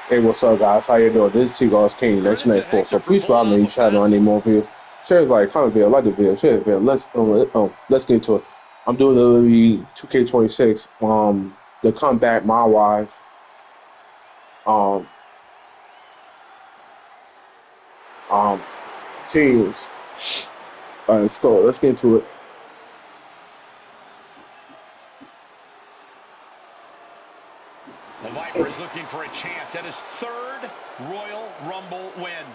Hey, what's up, guys? How you doing? This is T-Gauss King, Credit to 1994. So Hector for please pulling follow me, off you a try to fast any one. more videos. Share, like, comment video, like the video, share the video. Let's get into it. I'm doing the WWE 2K26, the comeback, myrise, um, um, teams. All right, let's go. Let's get into it. The Viper is looking for a chance at his third Royal Rumble win.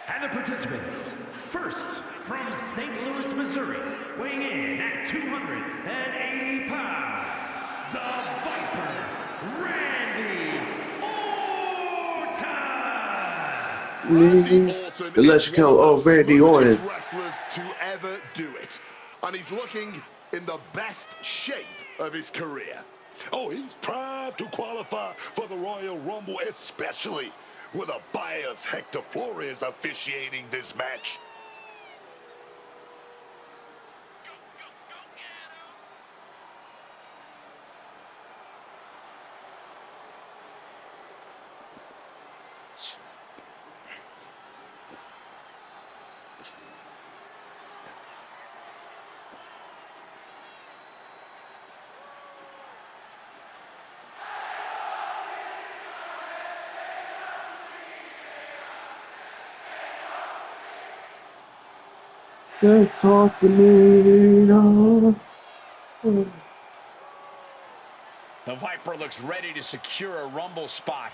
And the participants, first from St. Louis, Missouri, weighing in at 280 pounds, the Viper, Randy Randy Orton. Orton The is Legend one Killer of the of Randy smoothest Orton. wrestlers to ever do it. And he's looking in the best shape of his career. Oh, he's proud to qualify for the Royal Rumble, especially with a biased Hector Flores officiating this match. They talk to me, no. The Viper looks ready to secure a Rumble spot.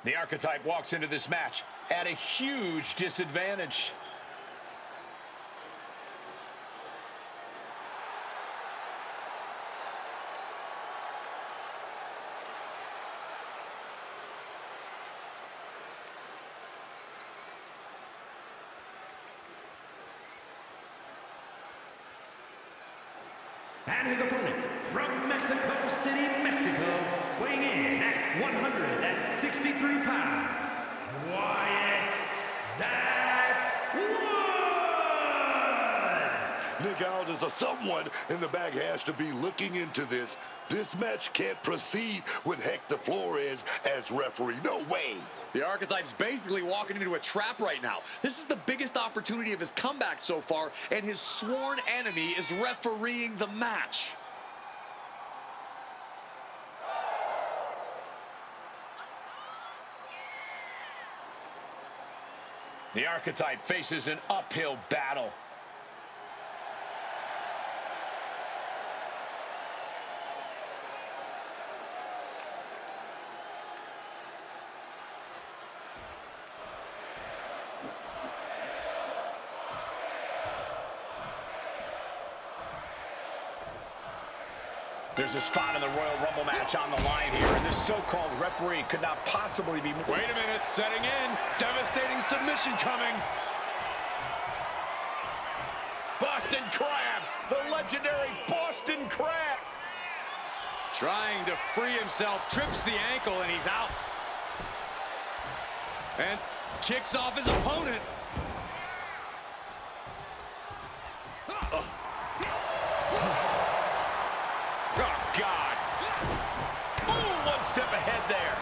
The Archetype walks into this match at a huge disadvantage. And his opponent from Mexico City, Mexico, weighing in at 163 pounds, Wyatt Zach Wood. Nick Aldis or someone in the back has to be looking into this. This match can't proceed with Hector Flores as referee. No way. The Archetype's basically walking into a trap right now. This is the biggest opportunity of his comeback so far, and his sworn enemy is refereeing the match. The Archetype faces an uphill battle. There's a spot in the Royal Rumble match on the line here, and this so-called referee could not possibly be... Wait a minute, setting in. Devastating submission coming. Boston Crab, the legendary Boston Crab. Trying to free himself, trips the ankle, and he's out. And kicks off his opponent. Oh, God. Ooh, one step ahead there.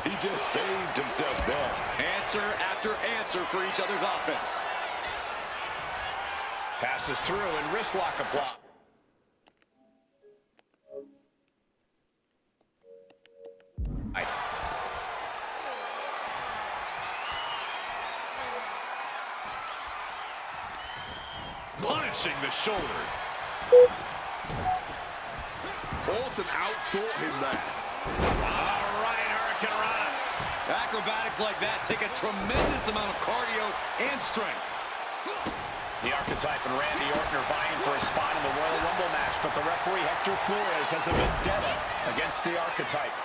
He just saved himself there. Answer after answer for each other's offense. Passes through and wrist lock applied. Punishing the shoulder. Orton outthought him there. All right, Hurricane Rana. Acrobatics like that take a tremendous amount of cardio and strength. The Archetype and Randy Orton are vying for a spot in the Royal Rumble match, but the referee Hector Flores has a vendetta against the Archetype.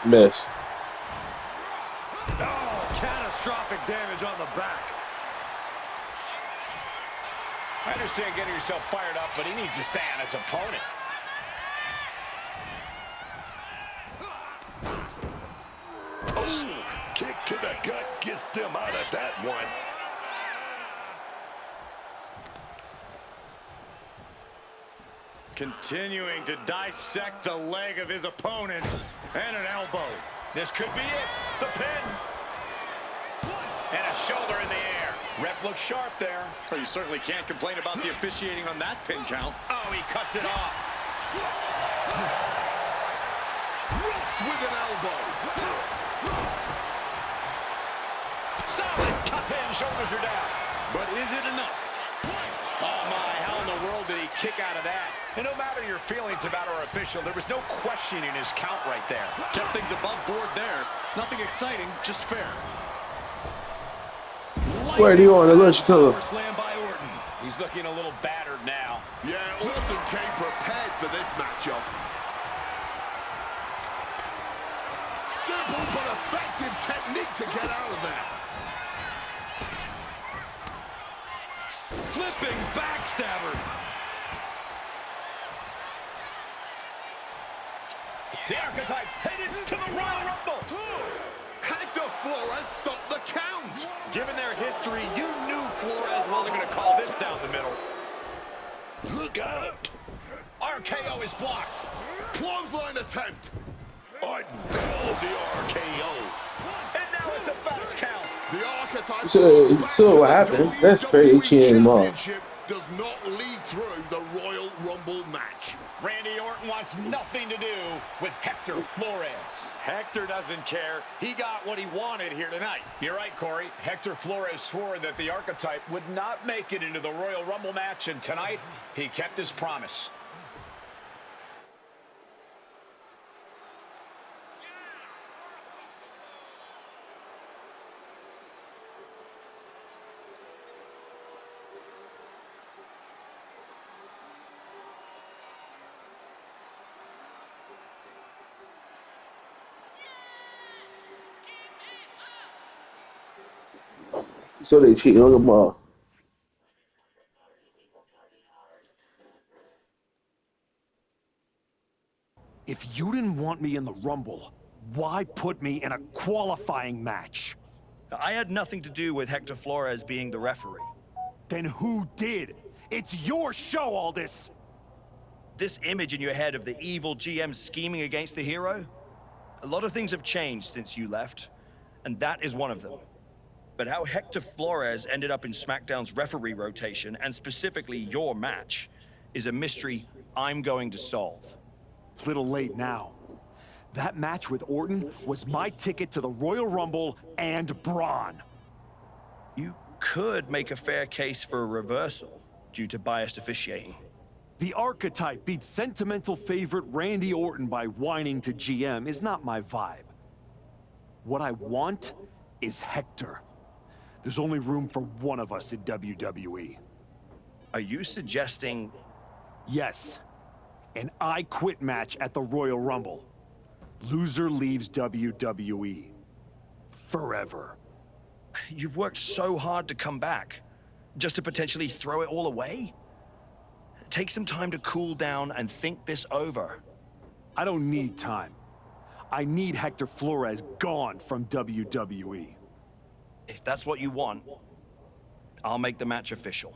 Miss. Oh, catastrophic damage on the back. I understand getting yourself fired up, but he needs to stay on his opponent. Oh, kick to the gut gets them out of that one. Continuing to dissect the leg of his opponent, and an elbow. This could be it. The pin. And a shoulder in the air. Ref looks sharp there. Well, you certainly can't complain about the officiating on that pin count. Oh, he cuts it off. Rocked with an elbow. Solid cut pin. Shoulders are down. But is it enough? Oh, my. How in the world did he kick out of that? And no matter your feelings about our official, there was no questioning his count right there. Kept things above board there. Nothing exciting, just fair. Where do you want to go, Chicago? Power slam by Orton. He's looking a little battered now. Yeah, Orton came prepared for this matchup. Simple but effective technique to get out of there. Flipping backstabber. The Archetypes headed to the Royal Rumble. Hector Flores stopped the count. Given their history, you knew Flores wasn't going to call this down the middle. Look out. RKO is blocked. Clothesline attempt. I nailed the RKO. And now it's a fast count. The Archetype. So what happened? That's very cheating, Mom. Championship does not lead through the Royal Rumble match. Randy Orton wants nothing to do with Hector Flores. Hector doesn't care. He got what he wanted here tonight. You're right, Corey. Hector Flores swore that the Archetype would not make it into the Royal Rumble match, and tonight he kept his promise. So they cheating on the ball. If you didn't want me in the Rumble, why put me in a qualifying match? I had nothing to do with Hector Flores being the referee. Then who did? It's your show, all this! This image in your head of the evil GM scheming against the hero? A lot of things have changed since you left, and that is one of them. But how Hector Flores ended up in SmackDown's referee rotation, and specifically your match, is a mystery I'm going to solve. Little late now. That match with Orton was my ticket to the Royal Rumble and Braun. You could make a fair case for a reversal due to biased officiating. The Archetype beat sentimental favorite Randy Orton by whining to GM is not my vibe. What I want is Hector. There's only room for one of us in WWE. Are you suggesting... Yes. An I Quit match at the Royal Rumble. Loser leaves WWE. Forever. You've worked so hard to come back, just to potentially throw it all away? Take some time to cool down and think this over. I don't need time. I need Hector Flores gone from WWE. If that's what you want, I'll make the match official.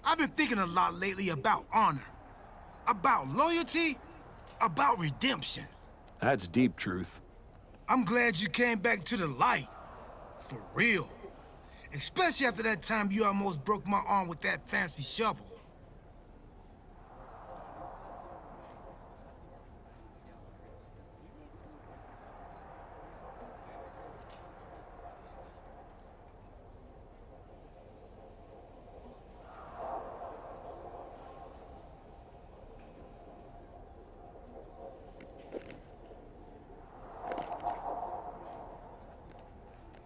I've been thinking a lot lately about honor, about loyalty, about redemption. That's deep, Truth. I'm glad you came back to the light. For real. Especially after that time you almost broke my arm with that fancy shovel.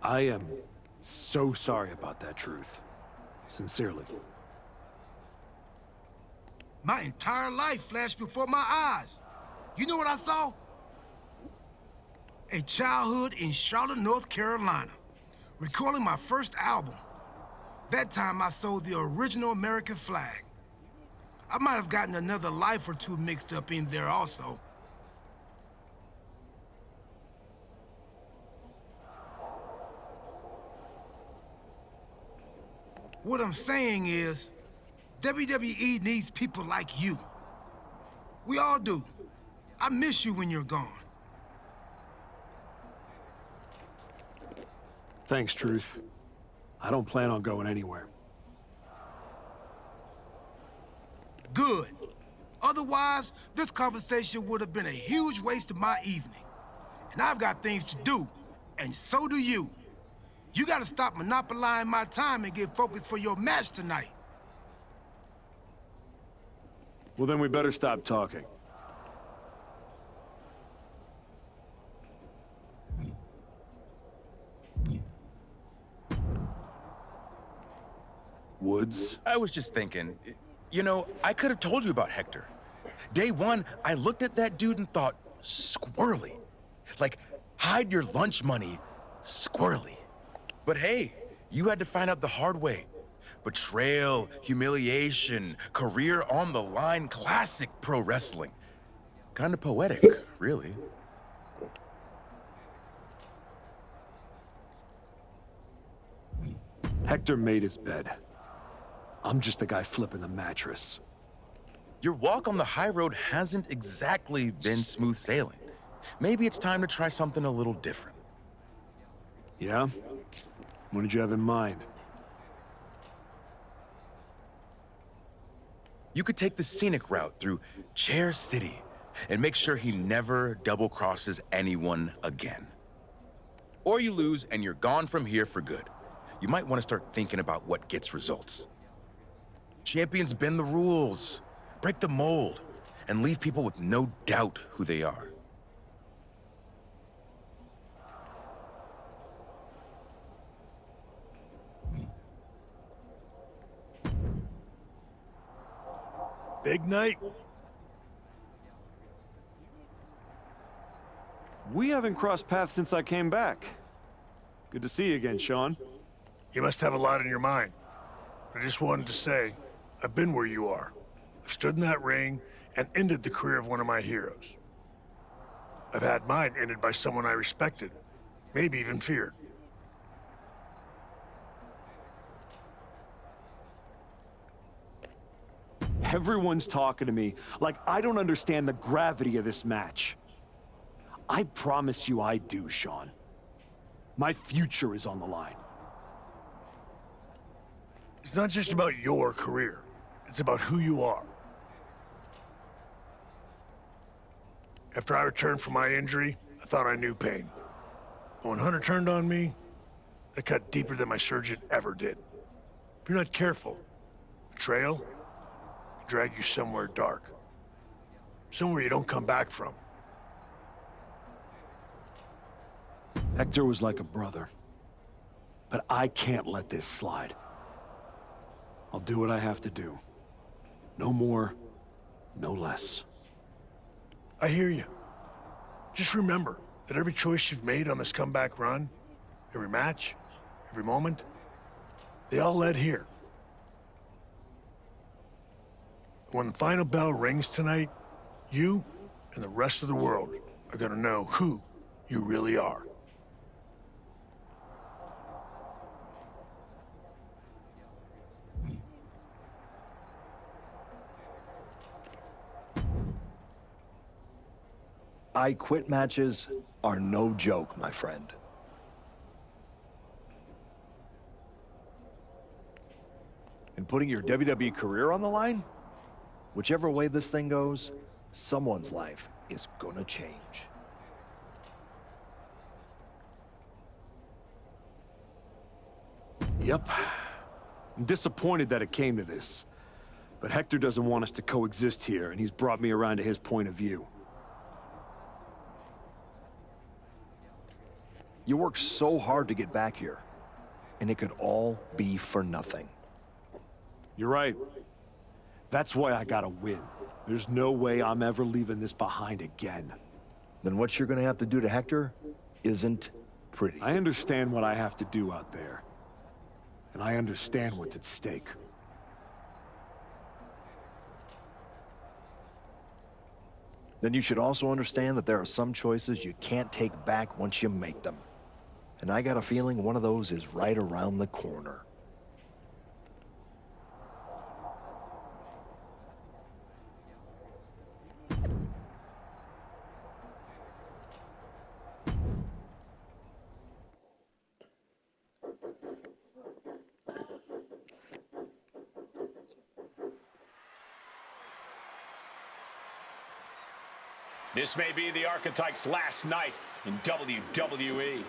I am so sorry about that, Truth. Sincerely. My entire life flashed before my eyes. You know what I saw? A childhood in Charlotte, North Carolina, recalling my first album. That time I sold the original American flag. I might have gotten another life or two mixed up in there also. What I'm saying is, WWE needs people like you. We all do. I miss you when you're gone. Thanks, Truth. I don't plan on going anywhere. Good. Otherwise, this conversation would have been a huge waste of my evening. And I've got things to do, and so do you. You gotta stop monopolizing my time and get focused for your match tonight. Well, then we better stop talking. Woods? I was just thinking, you know, I could have told you about Hector. Day one, I looked at that dude and thought, squirrely. Like, hide your lunch money, squirrely. But hey, you had to find out the hard way. Betrayal, humiliation, career on the line, classic pro wrestling. Kind of poetic, really. Hector made his bed. I'm just the guy flipping the mattress. Your walk on the high road hasn't exactly been smooth sailing. Maybe it's time to try something a little different. Yeah? What did you have in mind? You could take the scenic route through Chair City and make sure he never double-crosses anyone again. Or you lose and you're gone from here for good. You might want to start thinking about what gets results. Champions bend the rules, break the mold, and leave people with no doubt who they are. Big night? We haven't crossed paths since I came back. Good to see you again, Sean. You must have a lot in your mind. I just wanted to say, I've been where you are. I've stood in that ring and ended the career of one of my heroes. I've had mine ended by someone I respected, maybe even feared. Everyone's talking to me like I don't understand the gravity of this match. I promise you I do, Sean. My future is on the line. It's not just about your career. It's about who you are. After I returned from my injury, I thought I knew pain. But when Hunter turned on me, that cut deeper than my surgeon ever did. If you're not careful, the trail can drag you somewhere dark. Somewhere you don't come back from. Hector was like a brother. But I can't let this slide. I'll do what I have to do. No more, no less. I hear you. Just remember that every choice you've made on this comeback run, every match, every moment, they all led here. When the final bell rings tonight, you and the rest of the world are gonna know who you really are. I quit matches are no joke, my friend. And putting your WWE career on the line? Whichever way this thing goes, someone's life is gonna change. Yep. I'm disappointed that it came to this. But Hector doesn't want us to coexist here, and he's brought me around to his point of view. You worked so hard to get back here, and it could all be for nothing. You're right. That's why I gotta win. There's no way I'm ever leaving this behind again. Then what you're gonna have to do to Hector isn't pretty. I understand what I have to do out there. And I understand what's at stake. Then you should also understand that there are some choices you can't take back once you make them. And I got a feeling one of those is right around the corner. This may be the Archetype's last night in WWE.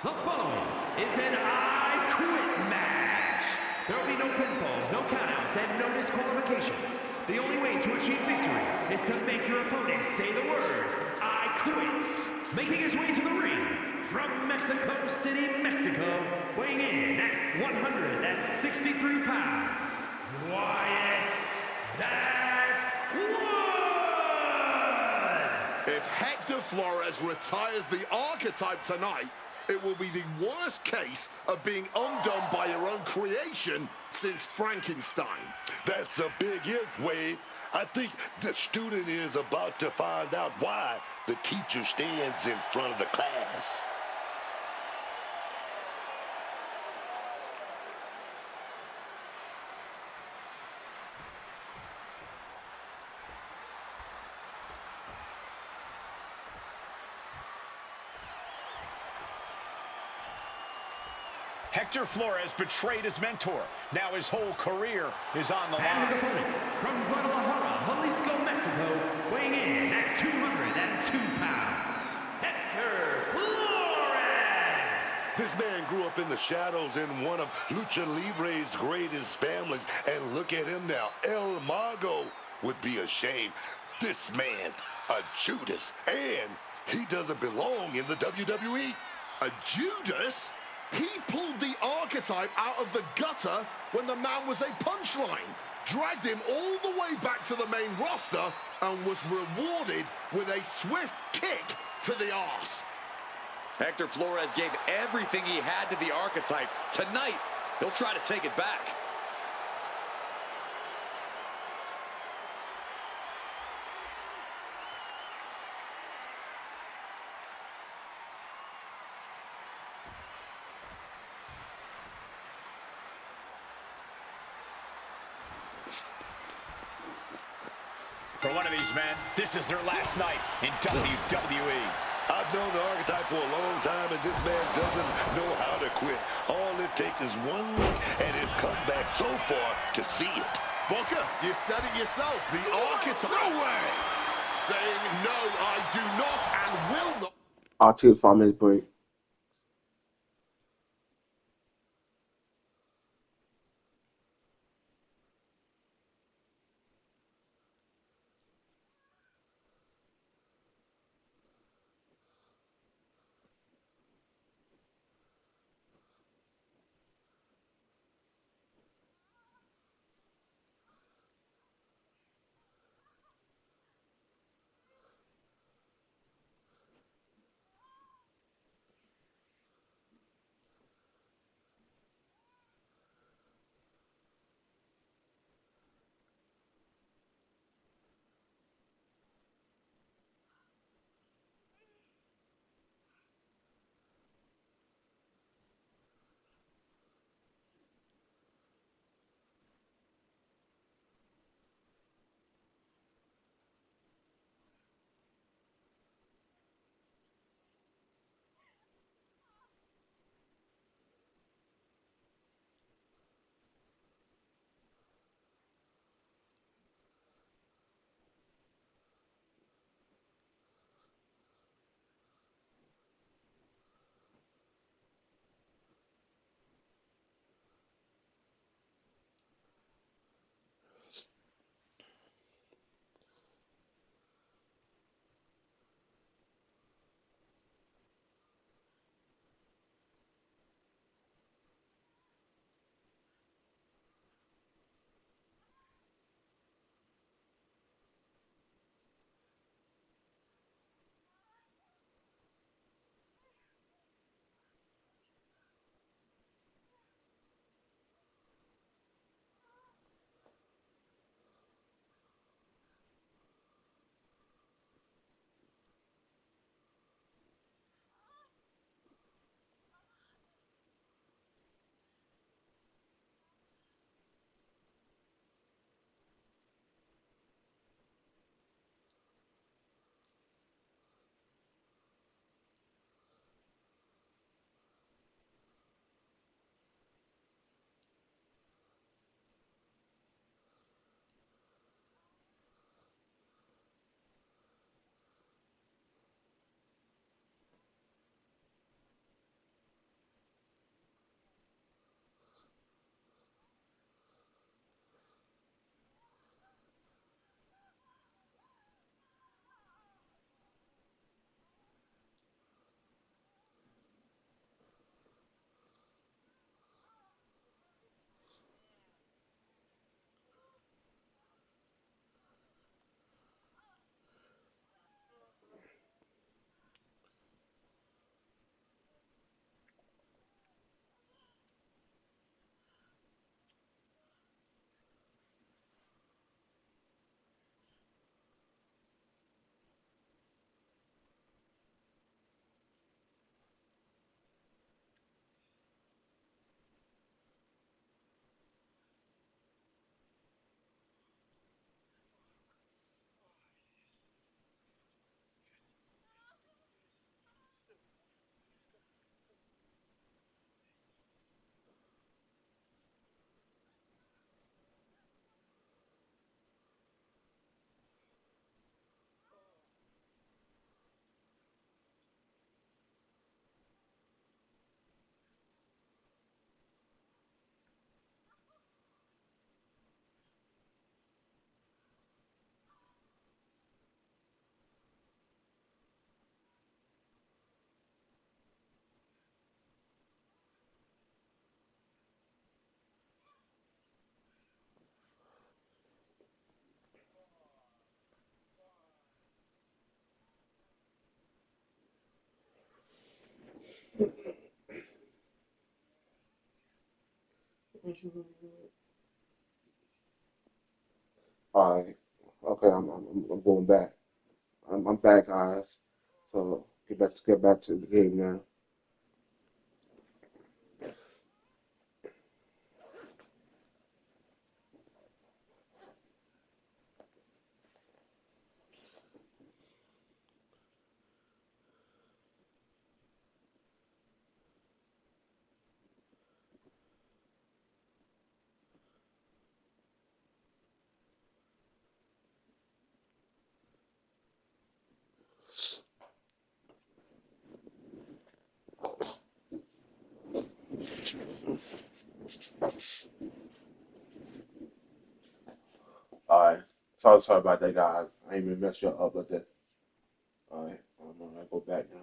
The following is an I Quit match. There will be no pinfalls, no countouts, and no disqualifications. The only way to achieve victory is to make your opponent say the words, I quit. Making his way to the ring, from Mexico City, Mexico, weighing in at 163 pounds, Wyatt Zach Wood! If Hector Flores retires the Archetype tonight, it will be the worst case of being undone by your own creation since Frankenstein. That's a big if, Wade. I think the student is about to find out why the teacher stands in front of the class. Hector Flores betrayed his mentor. Now his whole career is on the And his line. opponent, from Guadalajara, Jalisco, Mexico, weighing in at 202 pounds, Hector Flores! This man grew up in the shadows in one of Lucha Libre's greatest families, and look at him now. El Mago would be ashamed. This man, a Judas, and he doesn't belong in the WWE. A Judas? He pulled the Archetype out of the gutter when the man was a punchline, dragged him all the way back to the main roster, and was rewarded with a swift kick to the arse. Hector Flores gave everything he had to the Archetype. Tonight, he'll try to take it back. For one of these men, this is their last night in WWE. I've known the archetype for a long time, and this man doesn't know how to quit. All it takes is one look at his comeback so far to see it. Booker, you said it yourself. The archetype. No way! Saying no, I do not and will not. I'll take a 5 minute break. All right. Okay, I'm going back. I'm back, guys. So get back to the game now. Sorry about that, guys. I ain't even mess you up like that. All right, I'm gonna go back now.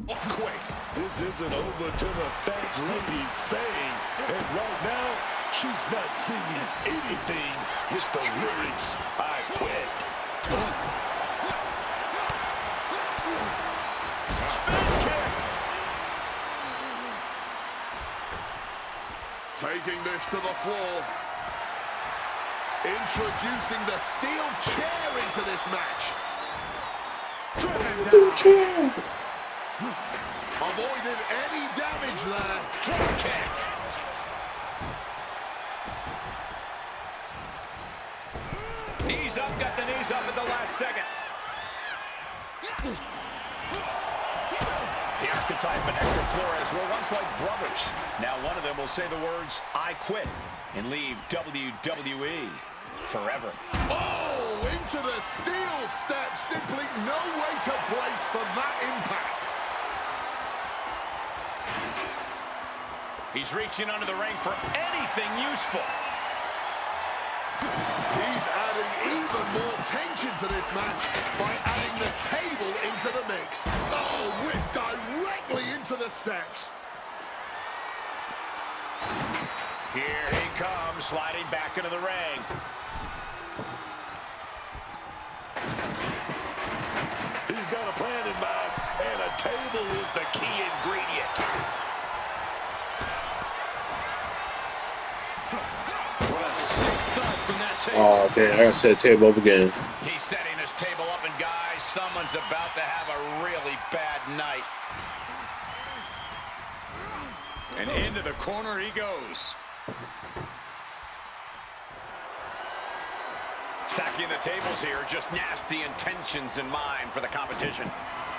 Quit. This isn't over till the fat lady's saying. And right now, she's not singing anything with the lyrics, I quit. Spin kick. Taking this to the floor. Introducing the steel chair into this match. Steel chair. Avoided any damage there. Drop kick. Knees up, got the knees up at the last second. The archetype and Hector Flores were once like brothers. Now one of them will say the words, I quit, and leave WWE forever. Oh, into the steel step. Simply no way to brace for that impact. He's reaching under the ring for anything useful. He's adding even more tension to this match by adding the table into the mix. Oh, whipped directly into the steps. Here he comes, sliding back into the ring. He's got a plan in mind, and a table is the key ingredient. What a sick thud from that table. Oh, damn, I gotta set the table up again. He's setting this table up, and guys, someone's about to have a really bad night. And into the corner he goes. Stacking the tables here, just nasty intentions in mind for the competition.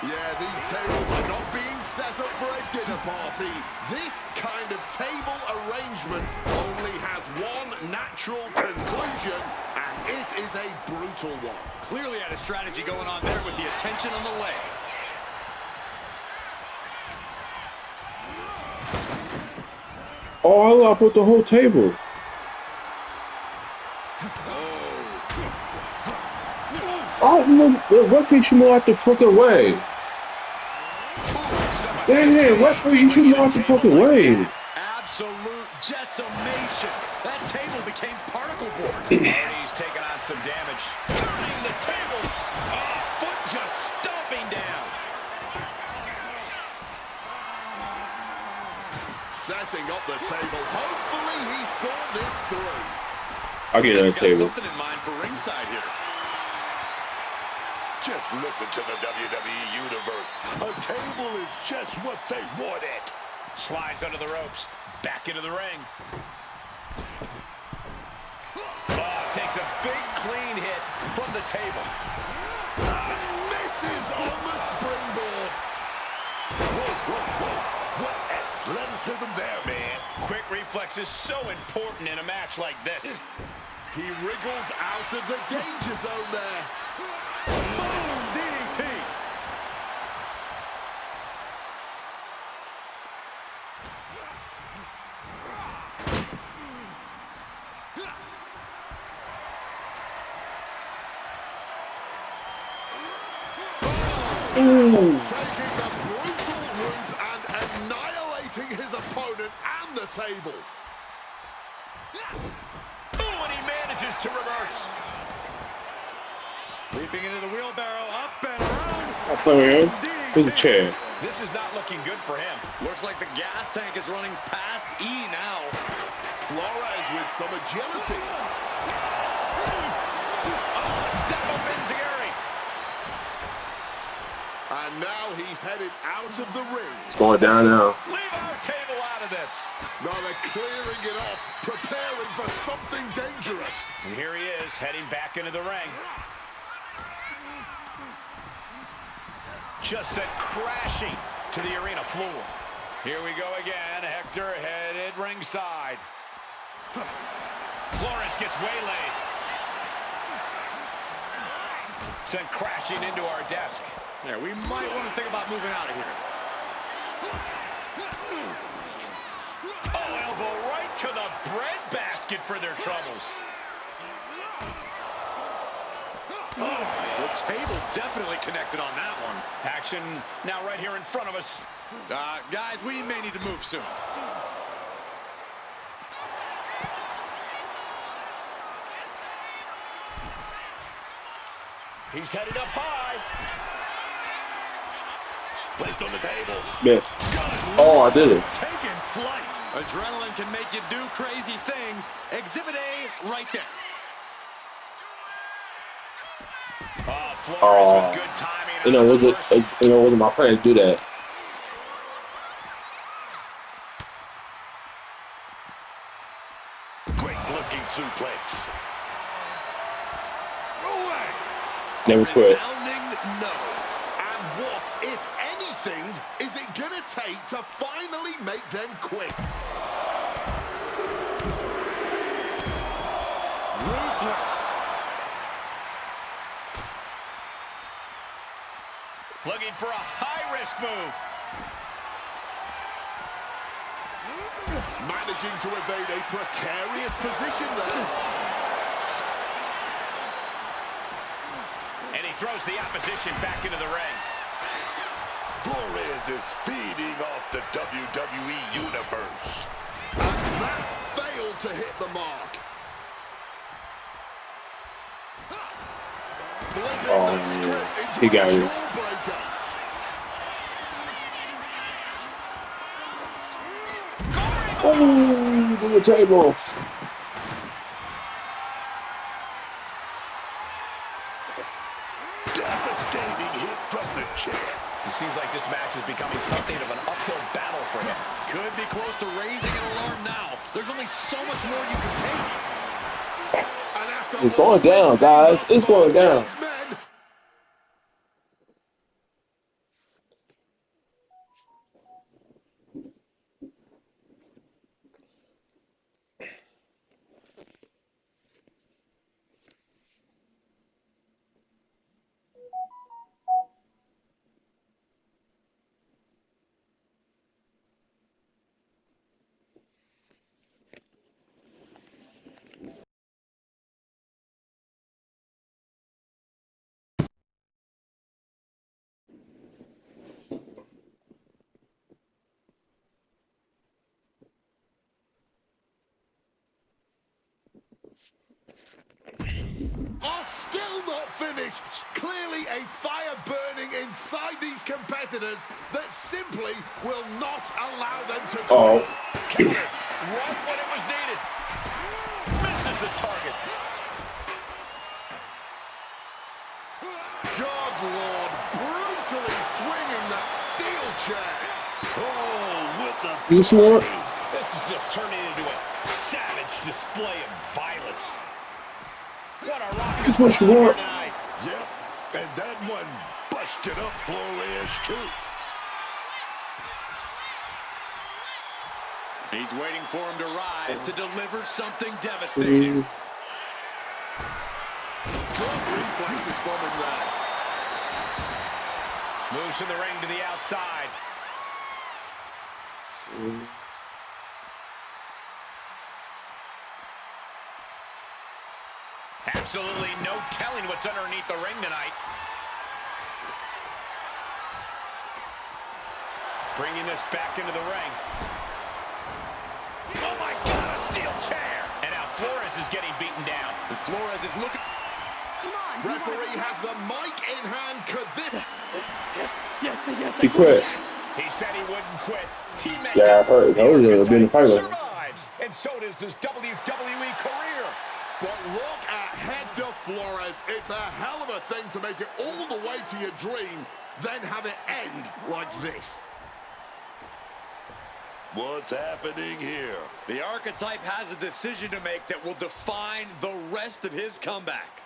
Yeah, these tables are not being set up for a dinner party. This kind of table arrangement only has one natural conclusion, and it is a brutal one. Clearly had a strategy going on there with the attention on the leg. Oh, I put the whole table. Oh, no, the referee should move out the fucking way. Damn, referee, you should move out the fucking way. Absolute decimation. That table became particle board. He's taking on some damage. Turning the tables. Foot just stomping down. Setting up the table. Hopefully he's thought this through. I'll get another table. Something in mind for ringside here. Just listen to the WWE Universe. A table is just what they wanted. Slides under the ropes. Back into the ring. Oh, takes a big clean hit from the table. And misses on the springboard. Whoa, whoa, whoa. What athleticism there, man. Quick reflexes so important in a match like this. He wriggles out of the danger zone there. Boom! DDT! Taking the brutal route and annihilating his opponent and the table. Oh, and he manages to reverse. Leaping into the wheelbarrow, up and around. I'll play him. Here's a chair. This is not looking good for him. Looks like the gas tank is running past E now. Flores with some agility. Oh, step up Enziguri. And now he's headed out of the ring. It's going down now. Leave our table out of this. Now they're clearing it off, preparing for something dangerous. And here he is, heading back into the ring. Just sent crashing to the arena floor. Here we go again. Hector headed ringside. Flores gets waylaid. Sent crashing into our desk. Yeah, we might want to think about moving out of here. Oh, elbow right to the breadbasket for their troubles. table definitely connected on that one. Action now right here in front of us. Guys, we may need to move soon. He's headed up high. Placed on the table. Miss. Oh, I did it. Taking flight. Adrenaline can make you do crazy things. Exhibit A right there. Oh, Flores Oh, with good timing. you know, wasn't my plan to do that. Great looking suplex. Never quit. Resounding no. And what, if anything, is it gonna take to finally make them quit? Ruthless. Looking for a high-risk move. Managing to evade a precarious position there. And he throws the opposition back into the ring. Flores is feeding off the WWE Universe. And that failed to hit the mark. Flipping the script into he got a it. jawbreaker. Oh, to the table. Devastating hit from the chair. It seems like this match is becoming something of an uphill battle for him. Could be close to raising an alarm now. There's only so much more you can take. It's going down, guys. It's going down. Are still not finished. Clearly a fire burning inside these competitors that simply will not allow them to quit. Right when it was needed. Misses the target. God, Lord, brutally swinging that steel chair. Oh, with the You sure? This is just turning into a savage display of violence. What a rocket. That's what you want. Yep, and that one busted up Flores too. He's waiting for him to rise to deliver something devastating. Good reflexes from him there. Moves from the ring to the outside. Absolutely no telling what's underneath the ring tonight. Bringing this back into the ring. Oh my God, a steel chair. And now Flores is getting beaten down. And Flores is looking. Come on. Referee has the mic in hand. Could this... Yes. He quit. He said he wouldn't quit. He meant Yeah, I heard. I told you, been a fight with him. survives, and so does his WWE career. But look at Hector Flores. It's a hell of a thing to make it all the way to your dream, then have it end like this. What's happening here? The archetype has a decision to make that will define the rest of his comeback.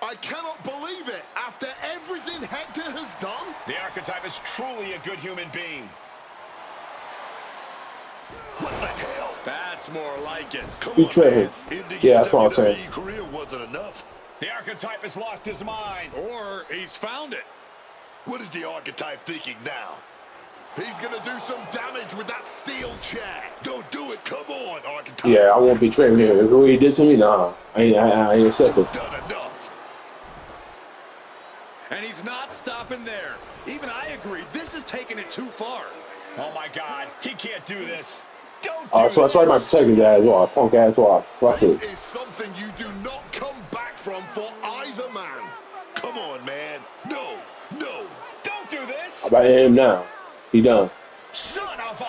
I cannot believe it. After everything Hector has done, The archetype is truly a good human being. What the hell? That's more like it. Come He on, tripping. man. Ending Yeah, your that's what I'm saying. WWE career wasn't enough. The archetype has lost his mind. Or he's found it. What is the archetype thinking now? He's going to do some damage with that steel chair. Don't do it. Come on, Archetype. Yeah, I won't betray him here. Who he did to me, nah. I ain't accept it. Done enough. And he's not stopping there. Even I agree. This is taking it too far. Oh, my God. He can't do this. Don't do Oh, so that's why my protect his ass off. Punk ass off. Watch This it. is something you do not come back from for either man. Come on, man. No, no. Don't do this. How about him now? He done. Son of a...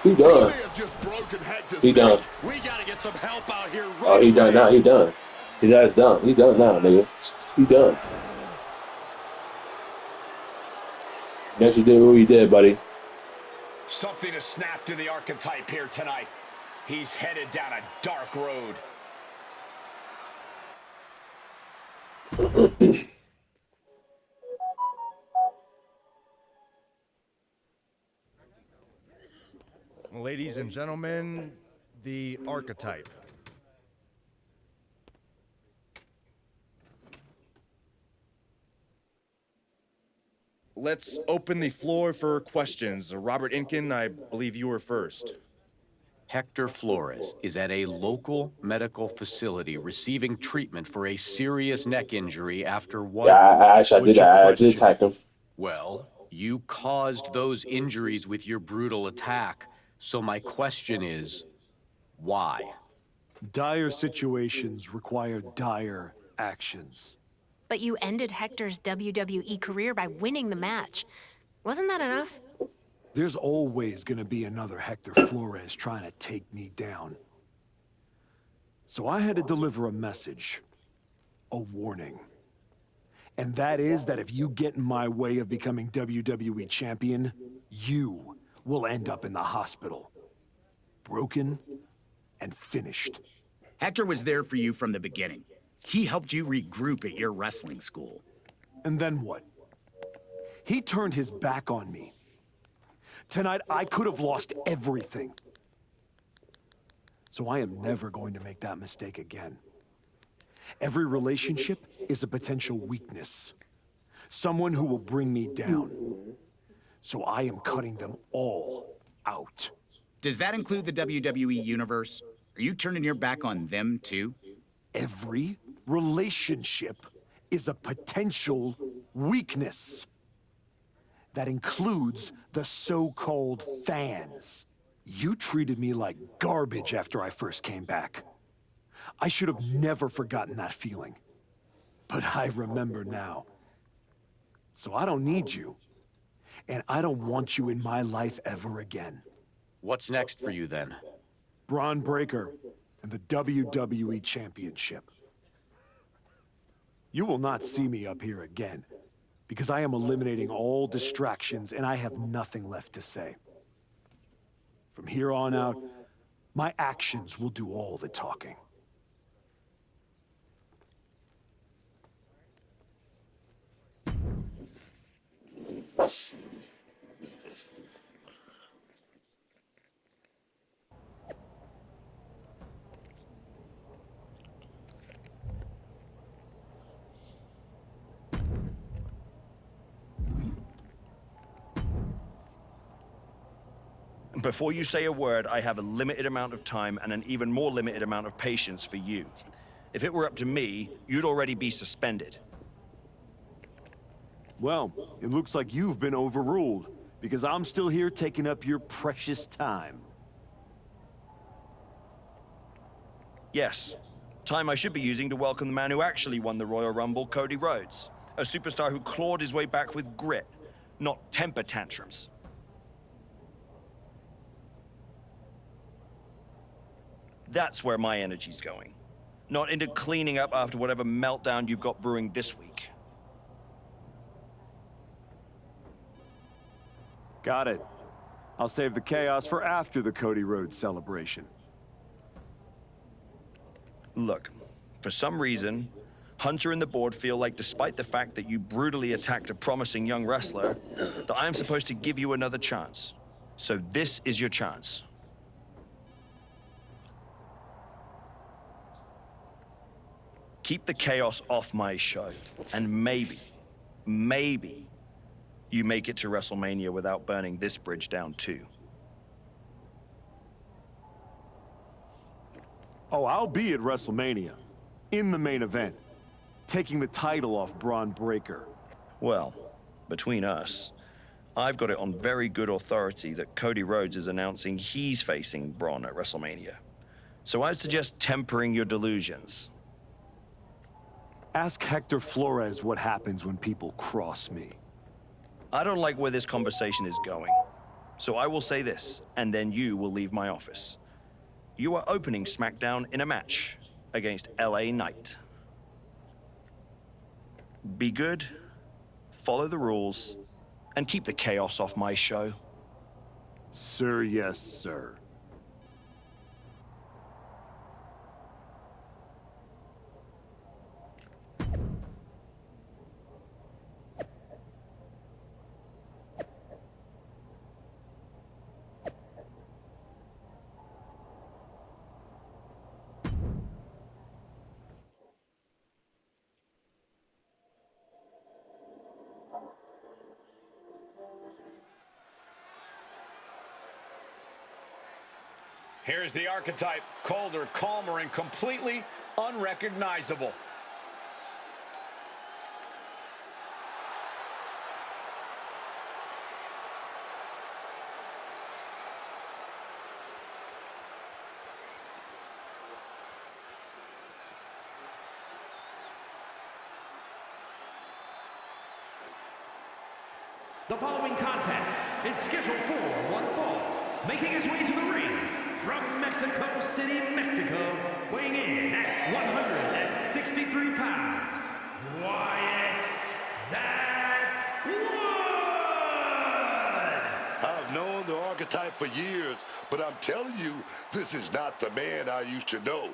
He He done. may have just broken Hector's He done. neck. We got to get some help out here right Oh, he done away. now. He done. His ass done. He done now, nigga. He done. Guess you did what he did, buddy. Something has snapped in the Archetype here tonight. He's headed down a dark road. Ladies and gentlemen, the Archetype. Let's open the floor for questions. Robert Inkin, I believe you were first. Hector Flores is at a local medical facility receiving treatment for a serious neck injury after what? Yeah, I actually What's did your that. I did question? attack him. Well, you caused those injuries with your brutal attack. So my question is, why? Dire situations require dire actions. But you ended Hector's WWE career by winning the match. Wasn't that enough? There's always gonna be another Hector Flores trying to take me down. So I had to deliver a message, a warning. And that is that if you get in my way of becoming WWE champion, you will end up in the hospital. Broken and finished. Hector was there for you from the beginning. He helped you regroup at your wrestling school. And then what? He turned his back on me. Tonight, I could have lost everything. So I am never going to make that mistake again. Every relationship is a potential weakness. Someone who will bring me down. So I am cutting them all out. Does that include the WWE Universe? Are you turning your back on them, too? Every relationship is a potential weakness. That includes the so-called fans. You treated me like garbage after I first came back. I should have never forgotten that feeling. But I remember now. So I don't need you. And I don't want you in my life ever again. What's next for you then? Braun Breaker and the WWE Championship. You will not see me up here again, because I am eliminating all distractions and I have nothing left to say. From here on out, my actions will do all the talking. Before you say a word, I have a limited amount of time and an even more limited amount of patience for you. If it were up to me, you'd already be suspended. Well, it looks like you've been overruled, because I'm still here taking up your precious time. Yes, time I should be using to welcome the man who actually won the Royal Rumble, Cody Rhodes. A superstar who clawed his way back with grit, not temper tantrums. That's where my energy's going. Not into cleaning up after whatever meltdown you've got brewing this week. Got it. I'll save the chaos for after the Cody Rhodes celebration. Look, for some reason, Hunter and the board feel like despite the fact that you brutally attacked a promising young wrestler, that I am supposed to give you another chance. So this is your chance. Keep the chaos off my show, and maybe, you make it to WrestleMania without burning this bridge down too. Oh, I'll be at WrestleMania, in the main event, taking the title off Braun Breaker. Well, between us, I've got it on very good authority that Cody Rhodes is announcing he's facing Braun at WrestleMania. So I'd suggest tempering your delusions. Ask Hector Flores what happens when people cross me. I don't like where this conversation is going. So I will say this, and then you will leave my office. You are opening SmackDown in a match against LA Knight. Be good, follow the rules, and keep the chaos off my show. Sir, yes, sir. Here's the archetype, colder, calmer, and completely unrecognizable. The following contest is scheduled for one fall. Making his way to the ring from Mexico City, Mexico, weighing in at 163 pounds, Wyatt Zach Wood! I've known the archetype for years, but I'm telling you, this is not the man I used to know.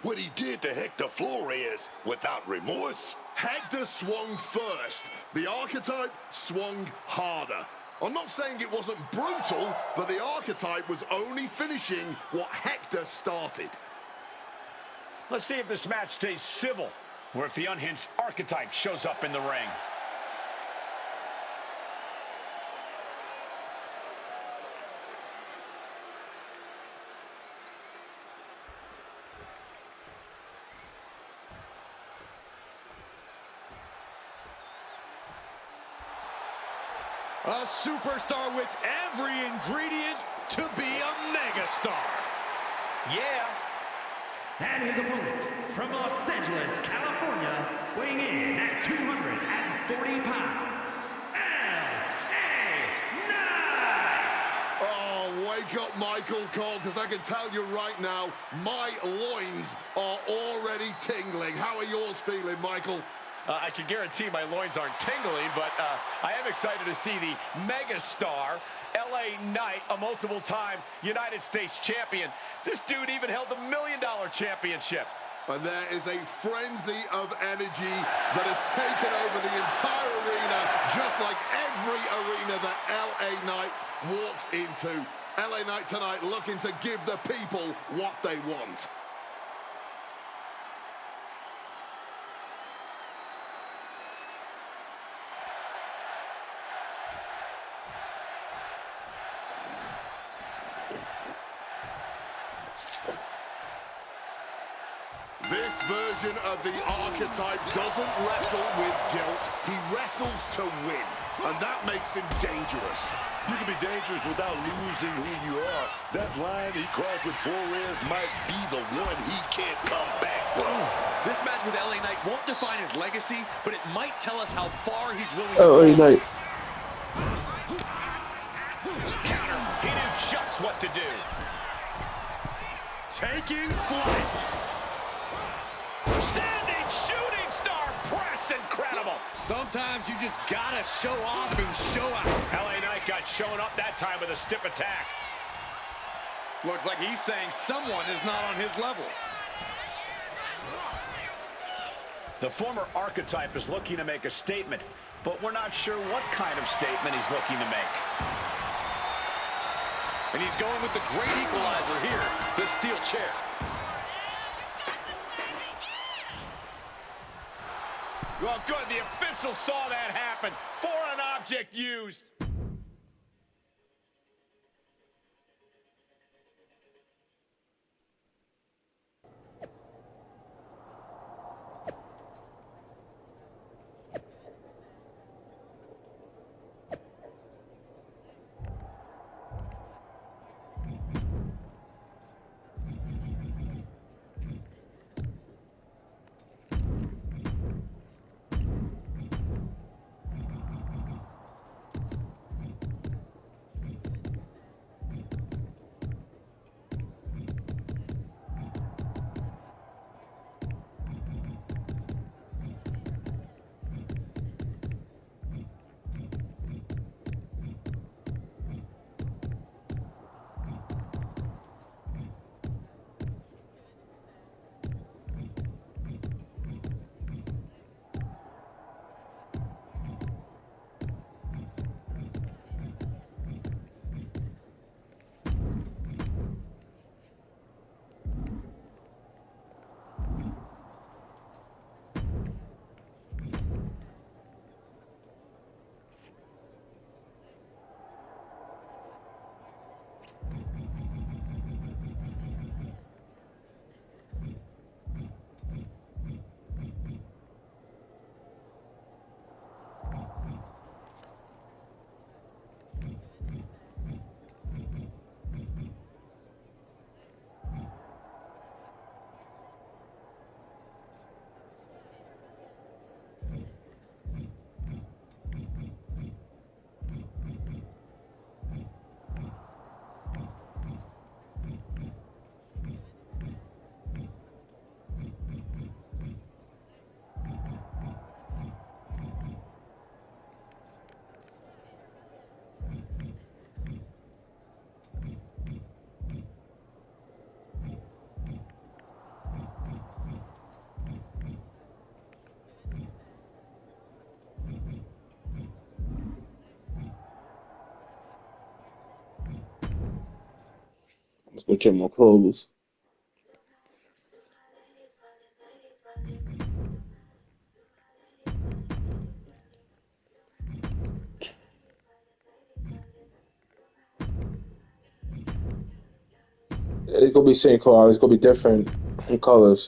What he did to Hector Flores without remorse. Hector swung first. The archetype swung harder. I'm not saying it wasn't brutal, but the archetype was only finishing what Hector started. Let's see if this match stays civil, or if the unhinged archetype shows up in the ring. A superstar with every ingredient to be a megastar. Yeah. And his opponent from Los Angeles, California, weighing in at 240 pounds, LA Knight! Oh, wake up, Michael Cole, because I can tell you right now, my loins are already tingling. How are yours feeling, Michael? I can guarantee my loins aren't tingling, but I am excited to see the megastar, LA Knight, a multiple-time United States champion. This dude even held the $1 Million championship. And there is a frenzy of energy that has taken over the entire arena, just like every arena that LA Knight walks into. LA Knight tonight looking to give the people what they want. This version of the archetype doesn't wrestle with guilt. He wrestles to win, and that makes him dangerous. You can be dangerous without losing who you are. That line he crossed with Flores might be the one he can't come back from. This match with LA Knight won't define his legacy, but it might tell us how far he's willing to LA Knight. Counter. He knew just what to do. Taking flight. Standing shooting star press, incredible. Sometimes you just gotta show off and show out. LA Knight got shown up that time with a stiff attack. Looks like he's saying someone is not on his level. The former archetype is looking to make a statement, but we're not sure what kind of statement he's looking to make. And he's going with the great equalizer here, the steel chair. Well, good. The official saw that happen. Foreign object used. Let's go check my clothes. It's gonna be same color. It's gonna be different colors.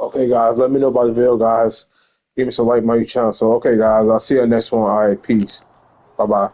Okay, guys, let me know about the video, guys. Give me some like my channel. So, okay, guys, I'll see you on the next one. All right, peace. Bye-bye.